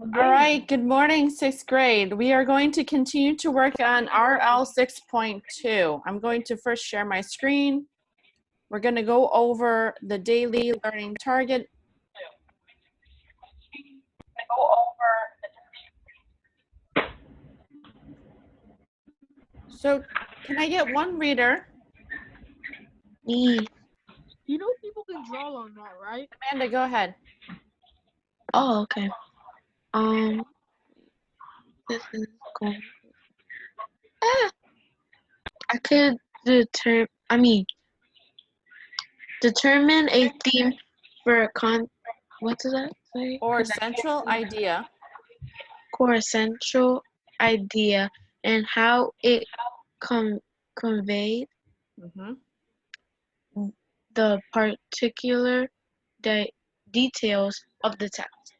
All right, good morning, sixth grade. We are going to continue to work on RL6.2. I'm going to first share my screen. We're going to go over the daily learning target. So can I get one reader? Me. You know people can draw on that, right? Amanda, go ahead. Oh, okay. This is cool. I could determine a theme for what does that say? Or central idea. Core essential idea and how it conveyed the particular details of the text.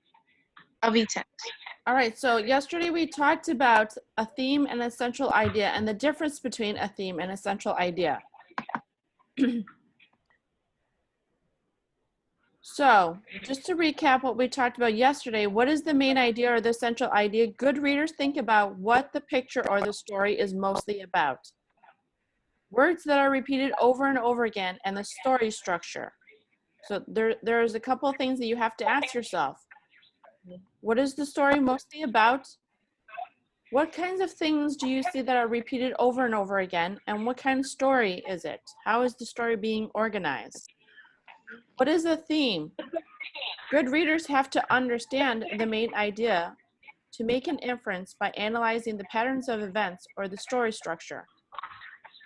All right, so yesterday we talked about a theme and a central idea and the difference between a theme and a central idea. So just to recap what we talked about yesterday, what is the main idea or the central idea? Good readers think about what the picture or the story is mostly about. Words that are repeated over and over again and the story structure. So there's a couple of things that you have to ask yourself. What is the story mostly about? What kinds of things do you see that are repeated over and over again? And what kind of story is it? How is the story being organized? What is the theme? Good readers have to understand the main idea to make an inference by analyzing the patterns of events or the story structure.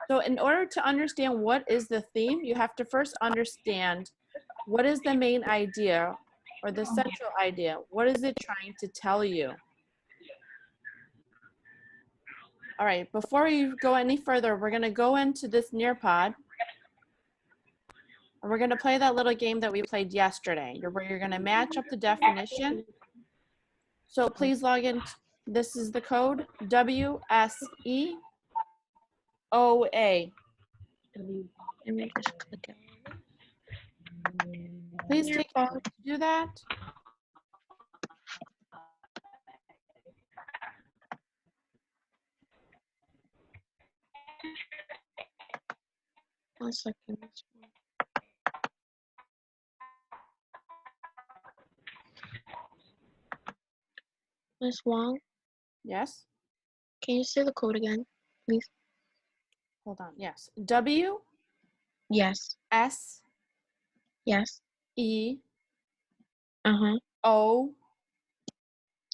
So in order to understand what is the theme, you have to first understand what is the main idea or the central idea. What is it trying to tell you? All right, before we go any further, we're going to go into this Nearpod. And we're going to play that little game that we played yesterday, where you're going to match up the definition. So please log in. This is the code WSEOA. Let me just click it. Please take a moment to do that. One second. Miss Wong, Yes. can you say the code again, please? Hold on. Yes. W. Yes. S. Yes. E. Uh-huh. O.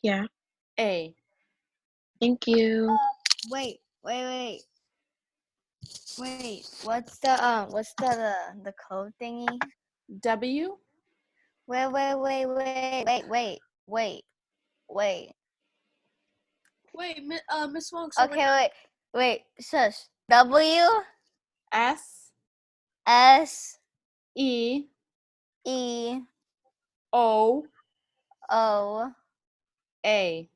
Yeah. A. Thank you. Wait. What's the code thingy? W. Wait. Wait, Miss Wong. Okay, wait. Shush. W S. S E. E O. O. A.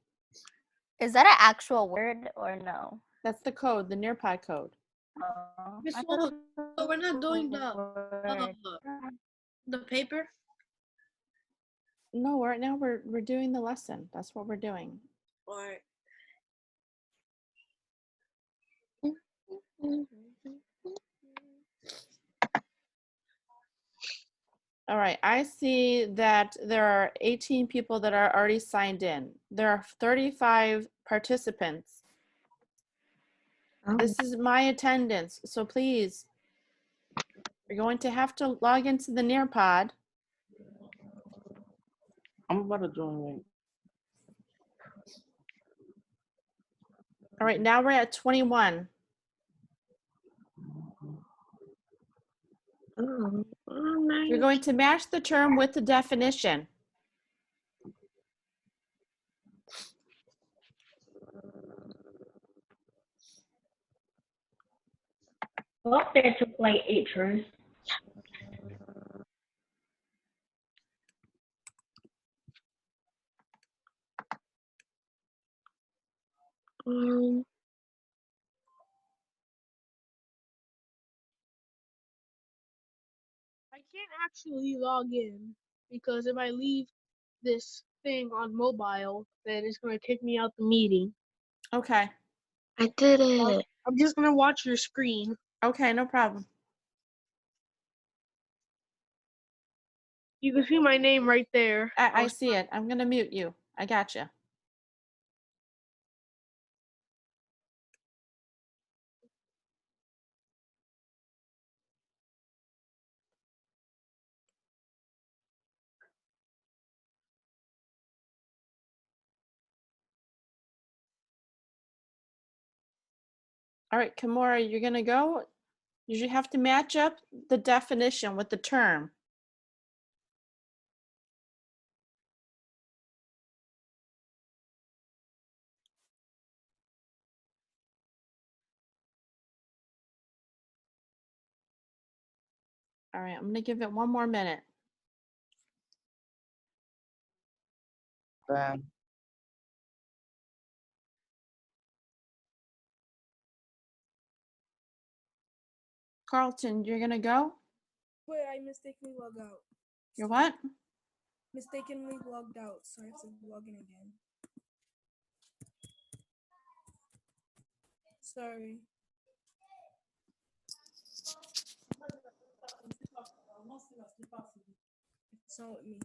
Is that an actual word or no? That's the code, the Nearpod code. Miss Wong, so we're not doing the paper. No, right now we're doing the lesson. That's what we're doing. All right. All right, I see that there are 18 people that are already signed in. There are 35 participants. Oh. This is my attendance, so please, you're going to have to log into the Nearpod. I'm about to join. All right, now we're at 21. Oh, nice. You're going to match the term with the definition. Well, there took like 8 turns. I can't actually log in because if I leave this thing on mobile, then it's gonna kick me out the meeting. Okay. I did it. I'm just gonna watch your screen. Okay, no problem. You can see my name right there. I see it. I'm gonna mute you. I gotcha. All right, Kimura, you're gonna go. You have to match up the definition with the term. All right, I'm gonna give it one more minute. Carlton, you're gonna go? Wait, I mistakenly logged out. You're what? Mistakenly logged out, so I have to log in again. Sorry. It's not with me.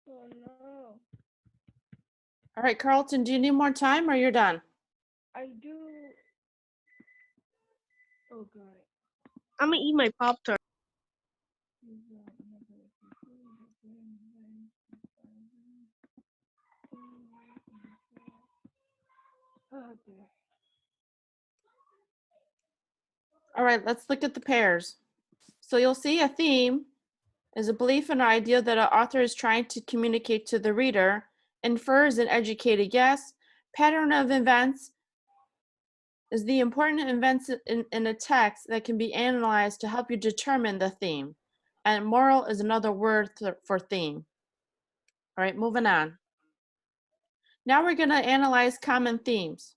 Oh no. All right, Carlton, do you need more time or you're done? I do. Oh god. I'm gonna eat my Pop Tart. Oh dear. All right, let's look at the pairs. So you'll see a theme is a belief and idea that an author is trying to communicate to the reader, infers an educated guess, pattern of events is the important events in a text that can be analyzed to help you determine the theme. And moral is another word for theme. All right, moving on. Now we're gonna analyze common themes.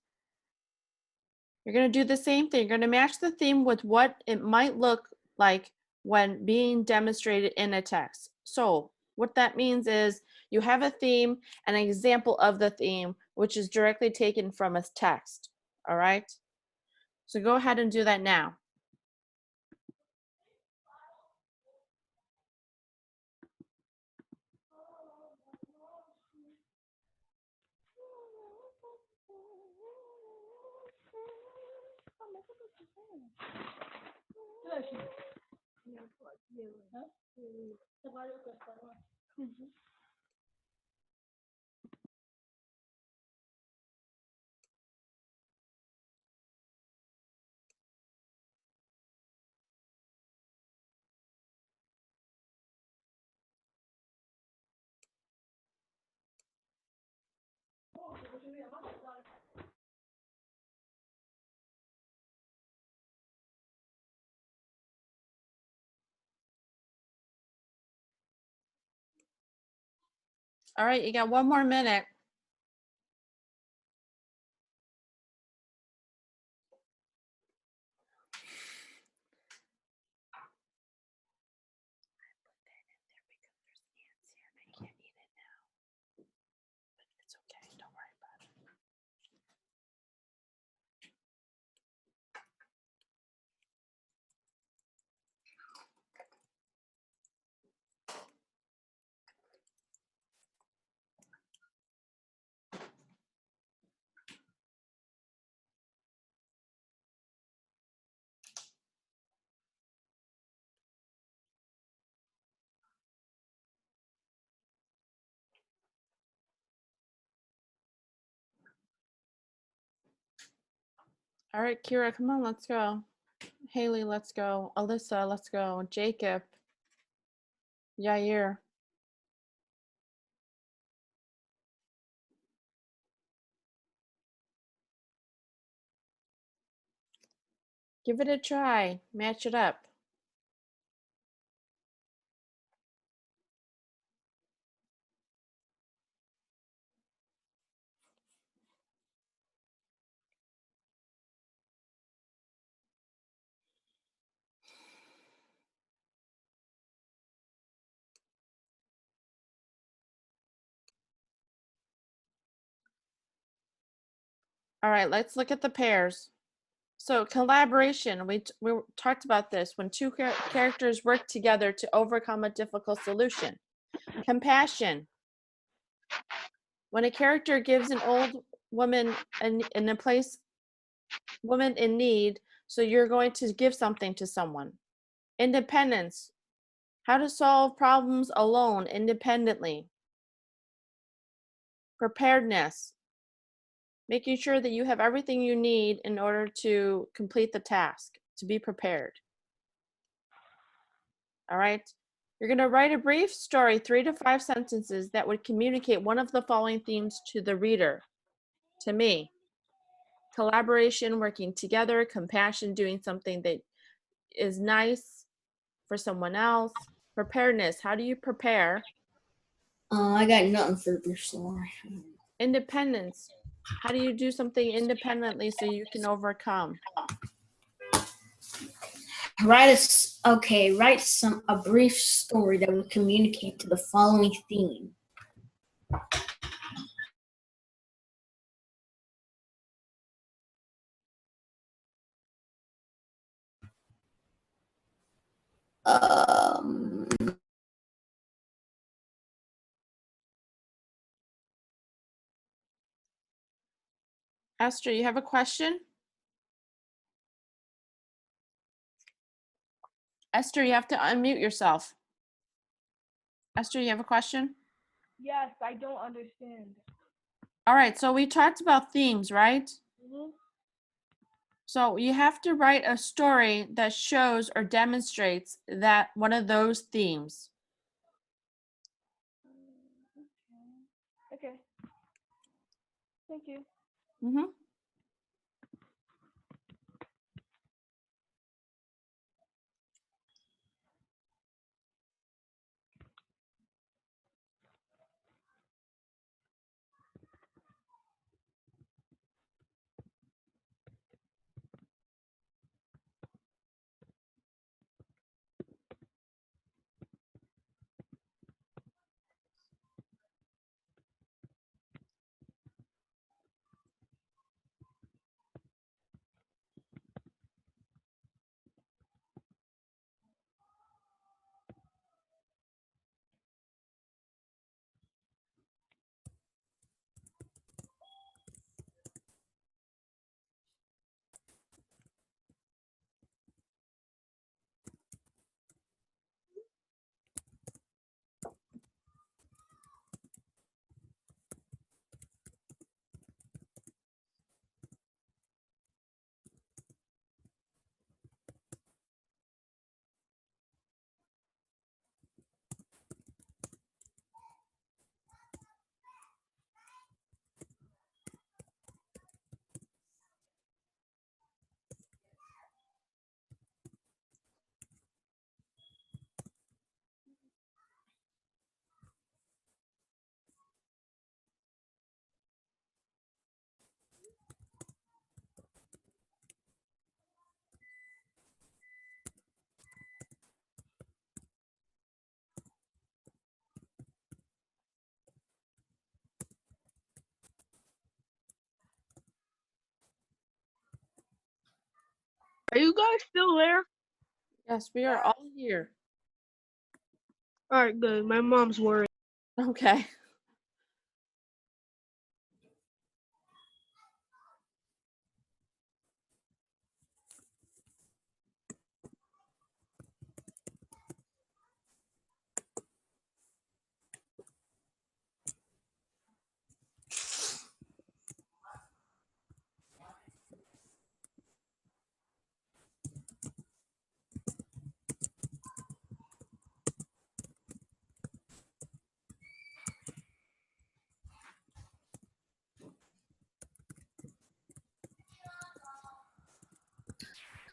You're gonna do the same thing. You're gonna match the theme with what it might look like when being demonstrated in a text. So what that means is you have a theme and an example of the theme, which is directly taken from a text, all right? So go ahead and do that now. All right, you got one more minute. It's okay, don't worry about it. All right, Kira, come on, let's go. Haley, let's go. Alyssa, let's go. Jacob. Yair. Give it a try. Match it up. All right, let's look at the pairs. So collaboration, we talked about this, when two characters work together to overcome a difficult solution. Compassion, when a character gives an old woman in a place, woman in need, so you're going to give something to someone. Independence, how to solve problems alone, independently. Preparedness, making sure that you have everything you need in order to complete the task, to be prepared. All right. You're going to write a brief story, 3 to 5 sentences that would communicate one of the following themes to the reader. To me, collaboration, working together, compassion, doing something that is nice for someone else. Preparedness, how do you prepare? I got nothing for this story. Independence, how do you do something independently so you can overcome? Write a brief story that will communicate to the following theme. Um, Esther, you have a question? Esther, you have to unmute yourself. Esther, you have a question? Yes, I don't understand. All right, so we talked about themes, right? Mhm. So you have to write a story that shows or demonstrates that one of those themes. Okay. Thank you. Mm-hmm. Are you guys still there? Yes, we are all here. All right, good. My mom's worried. Okay.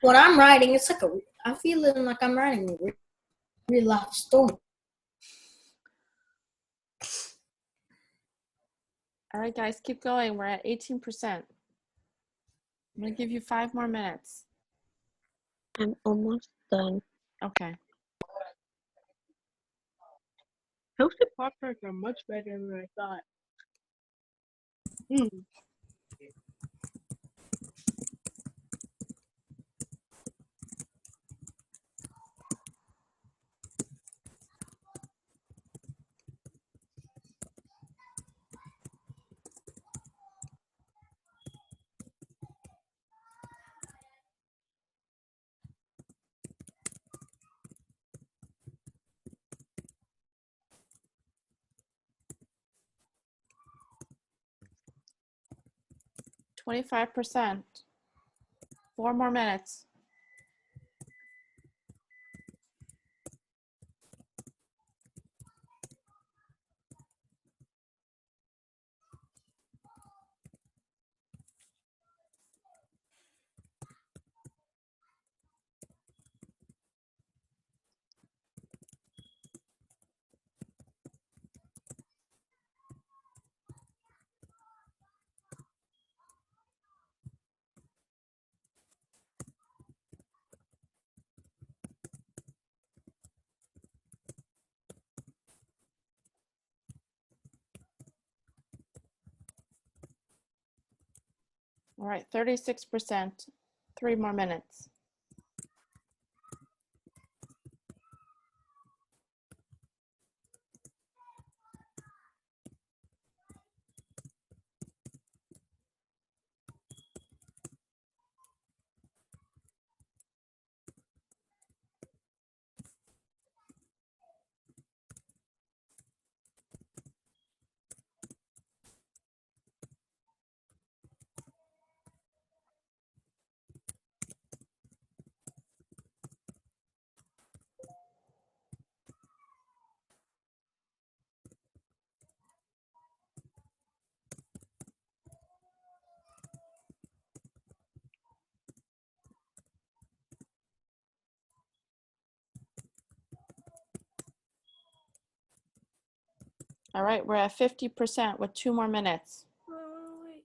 what I'm writing, I'm feeling like I'm writing a real life story. All right, guys, keep going. We're at 18%. I'm going to give you 5 more minutes. I'm almost done. Okay. Toasted Pop-Tarts are much better than I thought. 25%. 4 more minutes. All right, 36%. 3 more minutes. All right, we're at 50% with 2 more minutes. Wait.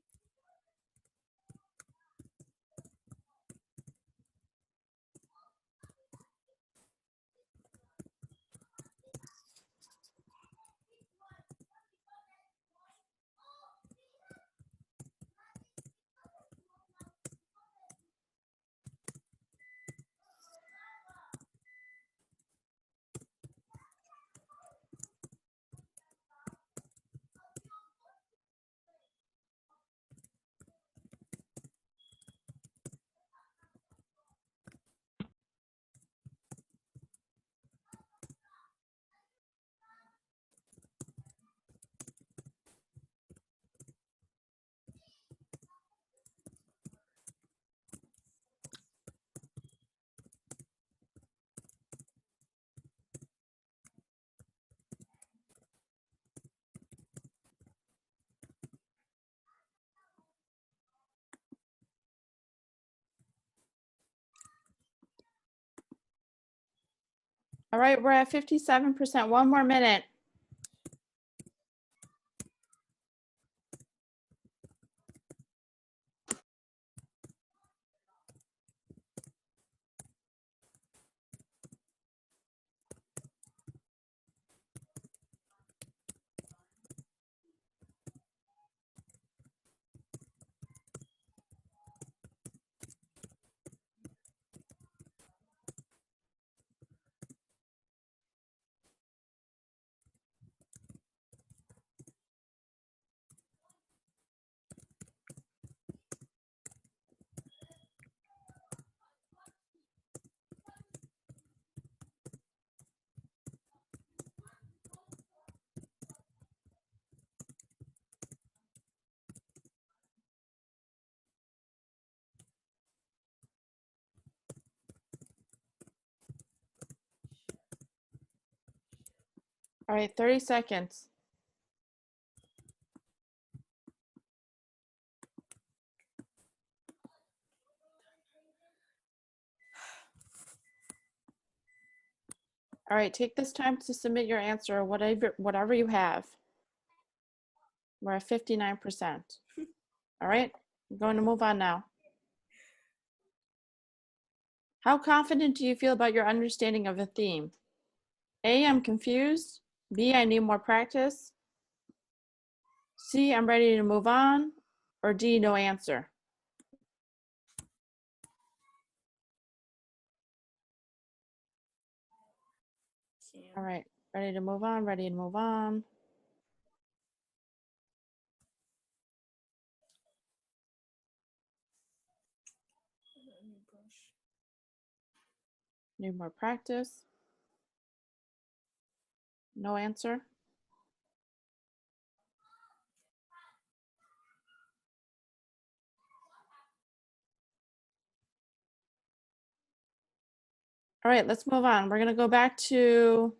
All right, we're at 57%. 1 more minute. All right, 30 seconds. All right, take this time to submit your answer, whatever you have. We're at 59%. All right, I'm going to move on now. How confident do you feel about your understanding of a theme? A, I'm confused. B, I need more practice. C, I'm ready to move on. Or D, no answer. All right, ready to move on, ready to move on. Need more practice. No answer. All right, let's move on. We're going to go back to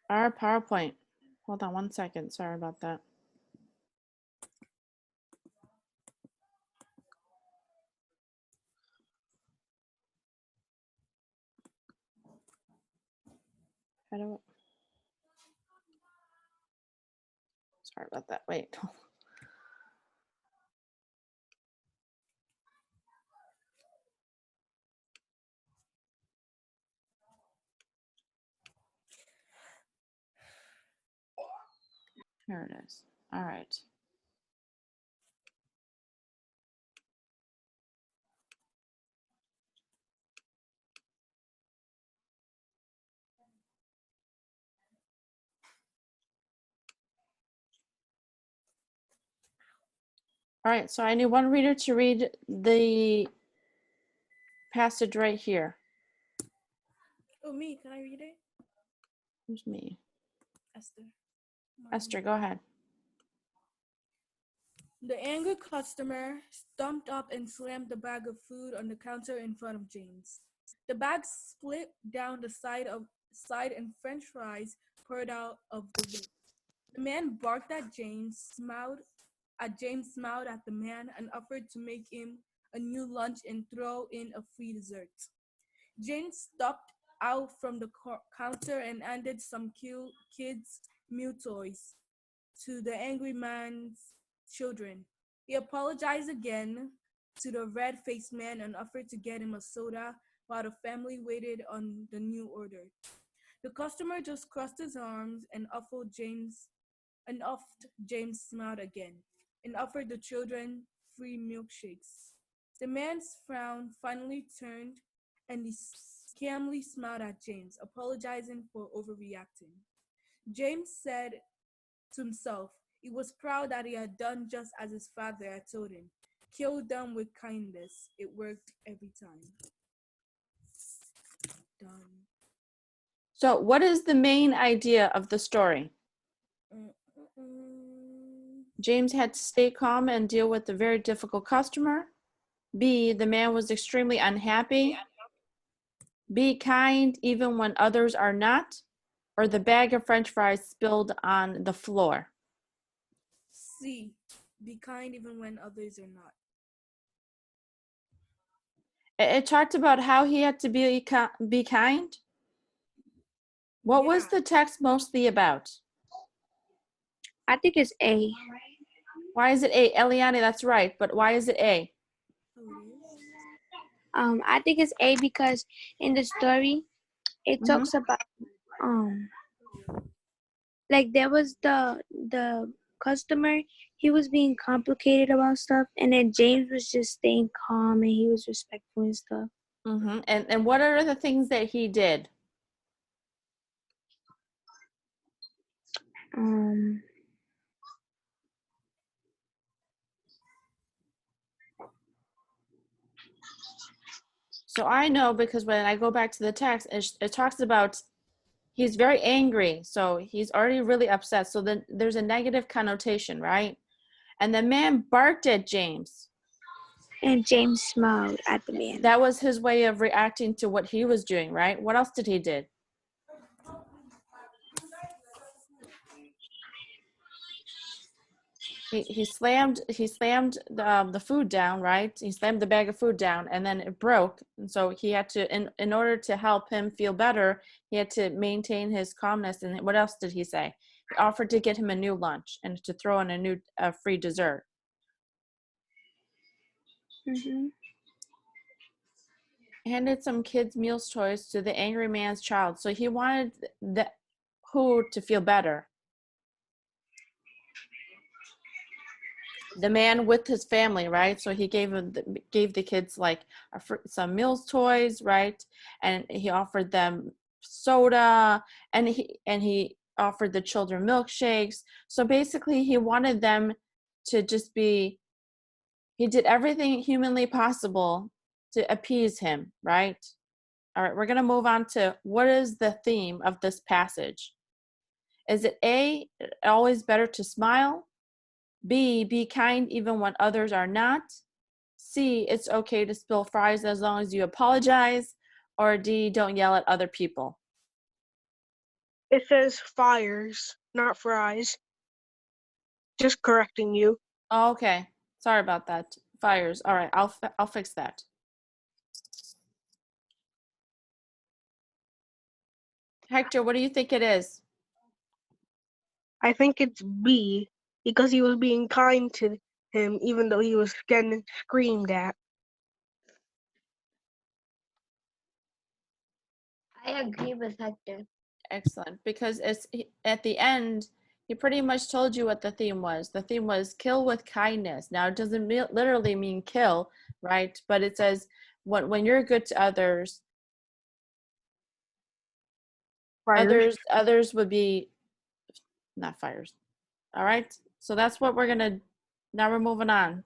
our PowerPoint. Hold on one second. Sorry about that. How do Sorry about that. Wait. Here it is. All right. All right, so I need one reader to read the passage right here. Oh, me. Can I read it? Who's me? Esther. Esther, go ahead. The angry customer stumped up and slammed the bag of food on the counter in front of James. The bag split down the side and French fries poured out of the lid. The man barked at James, smiled at the man, and offered to make him a new lunch and throw in a free dessert. James stepped out from the counter and handed some kids' meal toys to the angry man's children. He apologized again to the red-faced man and offered to get him a soda while the family waited on the new order. The customer just crossed his arms and James smiled again and offered the children free milkshakes. The man's frown finally turned and he calmly smiled at James, apologizing for overreacting. James said to himself he was proud that he had done just as his father had told him. Kill them with kindness. It worked every time. Done. So what is the main idea of the story? James had to stay calm and deal with a very difficult customer. B, the man was extremely unhappy. Be kind even when others are not. Or the bag of French fries spilled on the floor. C, be kind even when others are not. It talked about how he had to be kind. What was Yeah. the text mostly about? I think it's A. Why is it A? Eliane, that's right, but why is it A? Oh, it is? I think it's A because in the story it talks about like there was the customer, he was being complicated about stuff, and then James was just staying calm and he was respectful and stuff. And what are the things that he did? So I know because when I go back to the text, it talks about he's very angry. So he's already really upset. So then there's a negative connotation, right? And the man barked at James. And James smiled at the man. That was his way of reacting to what he was doing, right? What else did he do? He slammed the food down, right? He slammed the bag of food down, and then it broke. And so he had to, in order to help him feel better, he had to maintain his calmness. And what else did he say? He offered to get him a new lunch and to throw in a new free dessert. Handed some kids' meals toys to the angry man's child. So he wanted who to feel better. The man with his family, right? So he gave the kids like some meals toys, right? And he offered them soda, and he offered the children milkshakes. So basically he wanted them to just be, he did everything humanly possible to appease him, right? All right, we're going to move on to what is the theme of this passage. Is it A, always better to smile? B, be kind even when others are not? C, it's okay to spill fries as long as you apologize, or D, don't yell at other people? It says fires, not fries. Just correcting you. Oh, okay. Sorry about that. Fires. All right, I'll fix that. Hector, what do you think it is? I think it's B because he was being kind to him even though he was getting screamed at. I agree with Hector. Excellent, because at the end, he pretty much told you what the theme was. The theme was kill with kindness. Now, it doesn't literally mean kill, right? But it says when you're good to others, Fires. others would be not fires. All right, so that's what we're gonna. Now we're moving on.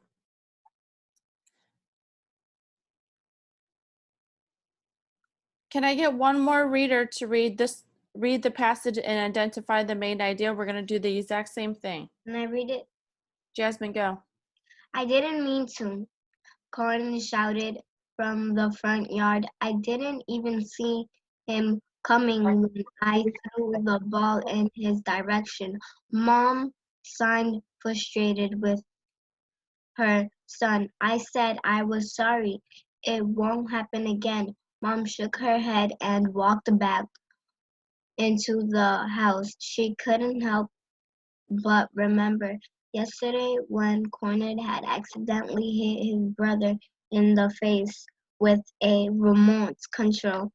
Can I get one more reader to read the passage and identify the main idea? We're gonna do the exact same thing. Can I read it? Jasmine, go. I didn't mean to, Colin shouted from the front yard. I didn't even see him coming when I threw the ball in his direction. Mom signed, frustrated with her son. I said I was sorry. It won't happen again. Mom shook her head and walked back into the house. She couldn't help but remember yesterday when Cornett had accidentally hit his brother in the face with a remote control.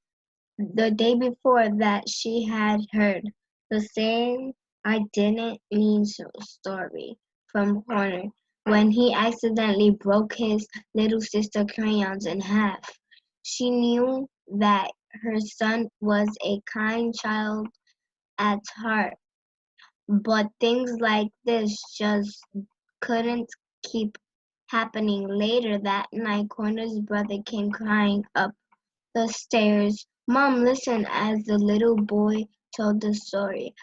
The day before that, she had heard the same I didn't mean to story from Corner when he accidentally broke his little sister crayons in half. She knew that her son was a kind child at heart, but things like this just couldn't keep happening. Later that night, Corner's brother came crying up the stairs. Mom listened as the little boy told the story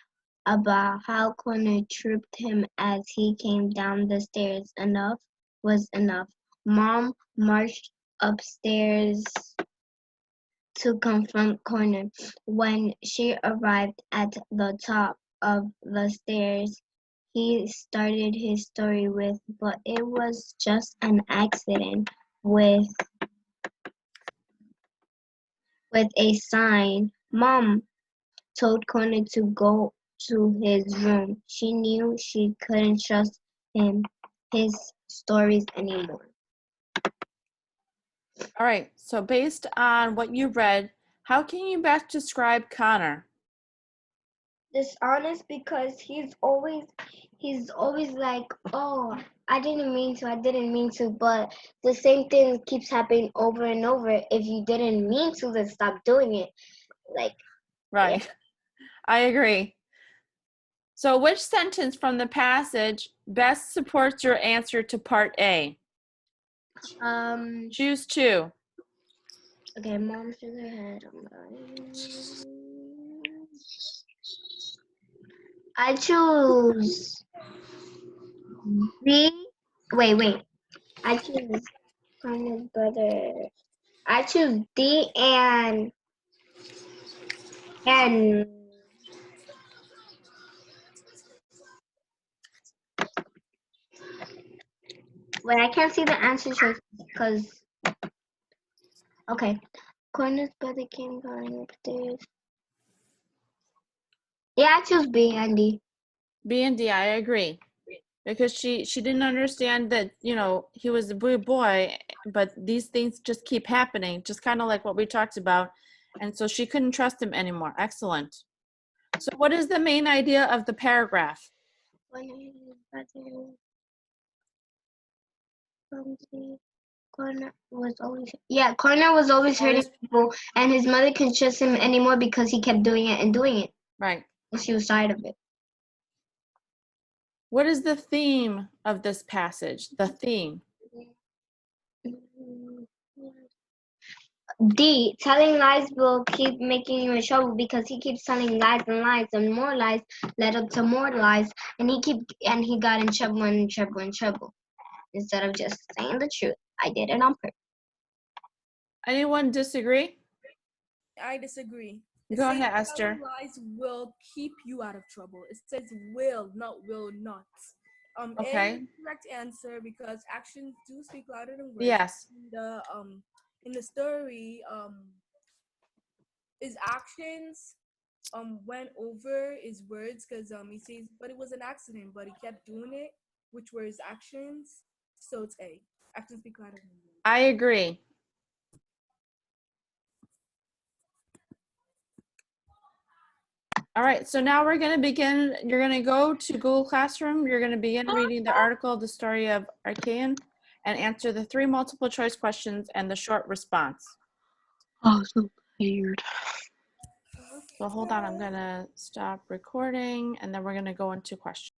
about how Corner tripped him as he came down the stairs. Enough was enough. Mom marched upstairs to confront Corner. When she arrived at the top of the stairs, he started his story with, but it was just an accident with a sign. Mom told Corner to go to his room. She knew she couldn't trust his stories anymore. All right, so based on what you read, how can you best describe Connor? Dishonest because he's always like, oh, I didn't mean to, but the same thing keeps happening over and over. If you didn't mean to, then stop doing it. Like, Right, I agree. So which sentence from the passage best supports your answer to part A? Choose two. okay, Mom shook her head. I choose B. Wait. I choose Connor's brother. I choose D and wait. I can't see the answer choice because okay. Connor's brother came going upstairs. Yeah, I choose B and D. B and D, I agree. Because she didn't understand that, he was a boy, but these things just keep happening, just kind of like what we talked about. And so she couldn't trust him anymore. Excellent. So what is the main idea of the paragraph? Corner was always hurting people, and his mother couldn't trust him anymore because he kept doing it and doing it. Right. And she was tired of it. What is the theme of this passage? The theme. D. Telling lies will keep making you in trouble because he keeps telling lies and lies, and more lies led up to more lies, and he got in trouble and trouble and trouble instead of just saying the truth. I did it on purpose. Anyone disagree? I disagree. It Go says ahead, Esther. telling lies will keep you out of trouble. It says will, not will not. A is Okay. the correct answer because actions do speak louder than words. Yes. In the story, his actions went over his words because he says, but it was an accident, but he kept doing it, which were his actions. So it's A. Actions speak louder than words. I agree. All right, so now we're going to begin. You're going to go to Google Classroom. You're going to begin reading the article, The Story of Archaean, and answer the 3 multiple choice questions and the short response. Oh, so tired. So hold on, I'm going to stop recording, and then we're going to go into questions.